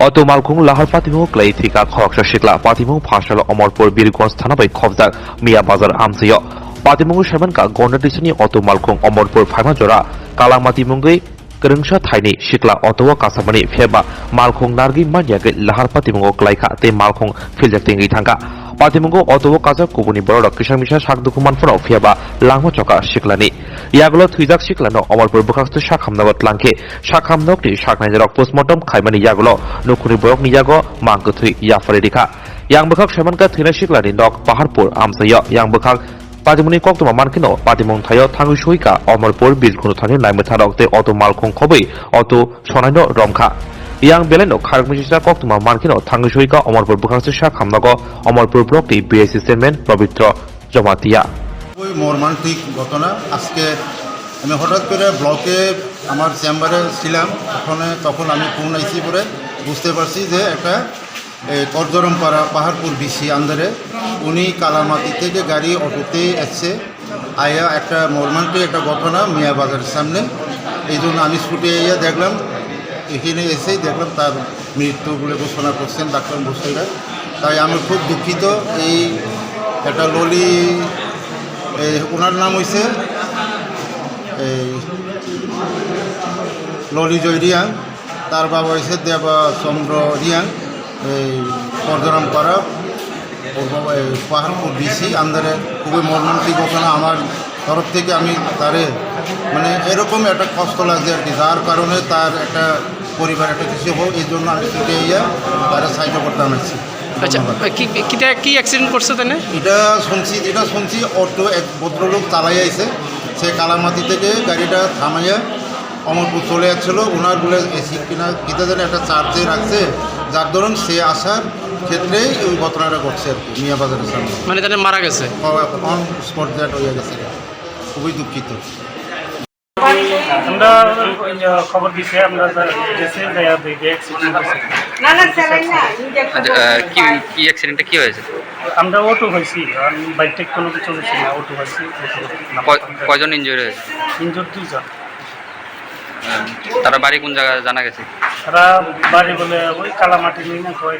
Auto মালখং লাহার পাতিমুখ ক্লাই থিকা খরকসা শিকলা পাতিমুখ ফাঁসাল অমরপুর বীরগঞ্জ থানা বাই খবজাক মিয়া বাজার আমসিয় পাতিমুখ সেমানকা গন্ডাটিসনি অটো মালখং অমরপুর ফাইমাজরা কালামাতিমুঙ্গै Kerengsa thaini sikla otowa kasamani pheba malkhong nargi manjage lahar patimungo klaika te malkhong filjak tingi thangka patimungo otowa kaja kubuni borok kisang misa sakdukuman phoro pheba langmo choka siklani yagulo thuijak siklano amarpur bukhastu sakhamnagot langke sakhamnokni saknaijak postmortem khaimani yagulo nukuni borok nijago mangkuthui yafari dikha yang bukhak semanka thina siklani nok paharpur amsayo yang bukhak পাতিমুনি কক্তমা মানকিনো পাতিমুং থায়ো থাঙ্গু সইকা অমরপুর বীরগুনো থানি নাইমথা রক্তে অত মালখং খবই অত সনাইন রমখা ইয়াং বেলেনো খারক মিজিসা কক্তমা মানকিনো থাঙ্গু সইকা অমরপুর বুখাংসা খামনগ অমরপুর ব্লকটি বিএসসি চেয়ারম্যান পবিত্র জমাতিয়া ওই মর্মান্তিক ঘটনা আজকে আমি হঠাৎ করে ব্লকে আমার চেম্বারে ছিলাম তখন আমি ফোন আইসি পরে বুঝতে পারছি যে একটা করজরমপাড়া পাহাড়পুর বিসি আন্দারে উনি কালামাটি থেকে গাড়ি অটোতে এসছে আয়া একটা মর্মান্তিক একটা ঘটনা মিয়া বাজারের সামনে এই জন্য আমি ছুটে আইয়া দেখলাম এখানে এসেই দেখলাম তার মৃত্যু বলে ঘোষণা করছেন ডাক্তার বসুরা তাই আমি খুব দুঃখিত এই একটা ললি ওনার নাম হয়েছে ললি জয় রিয়াং তার বাবা হয়েছে দেবচন্দ্র রিয়াং এই করজরাম করা পাহাড়পুর বিসি আন্দারে খুবই মর্মান্তিক ঘটনা আমার তরফ থেকে আমি তারে মানে এরকম একটা কষ্ট লাগছে আর কি যার কারণে তার একটা পরিবার একটা কিছু হোক এই জন্য আমি ছুটে ইয়া তারা সাহায্য করতে আনাচ্ছি। আচ্ছা কি অ্যাক্সিডেন্ট করছে তাহলে যেটা শুনছি অটো এক ভদ্রলোক চালাই আইছে সে কালামাটি থেকে গাড়িটা থামাইয়া অমরপুর চলে যাচ্ছিল ওনার বলে এসি কিনা কিতা যেন একটা চার্জে রাখছে যার ধরুন সে আসার ক্ষেত্রেই ওই ঘটনাটা ঘটছে আর কি মিয়া বাজারের সামনে মানে তাহলে মারা গেছে অন স্পট দ্যাট হয়ে গেছে খুবই দুঃখিত। আমরা খবর দিছি আমরা গেছে দেখে অ্যাক্সিডেন্ট হয়েছে। কি অ্যাক্সিডেন্টটা কি হয়েছে? আমরা অটো হয়েছি আর বাইক কোনো কিছু হয়েছে না অটো হয়েছি। কয়জন ইনজুরি হয়েছে? ইনজুর 2 জন। তারা বাড়ি কোন জায়গায় জানা গেছে? তারা বাড়ি বলে ওই কালামাটি নিয়ে না কয়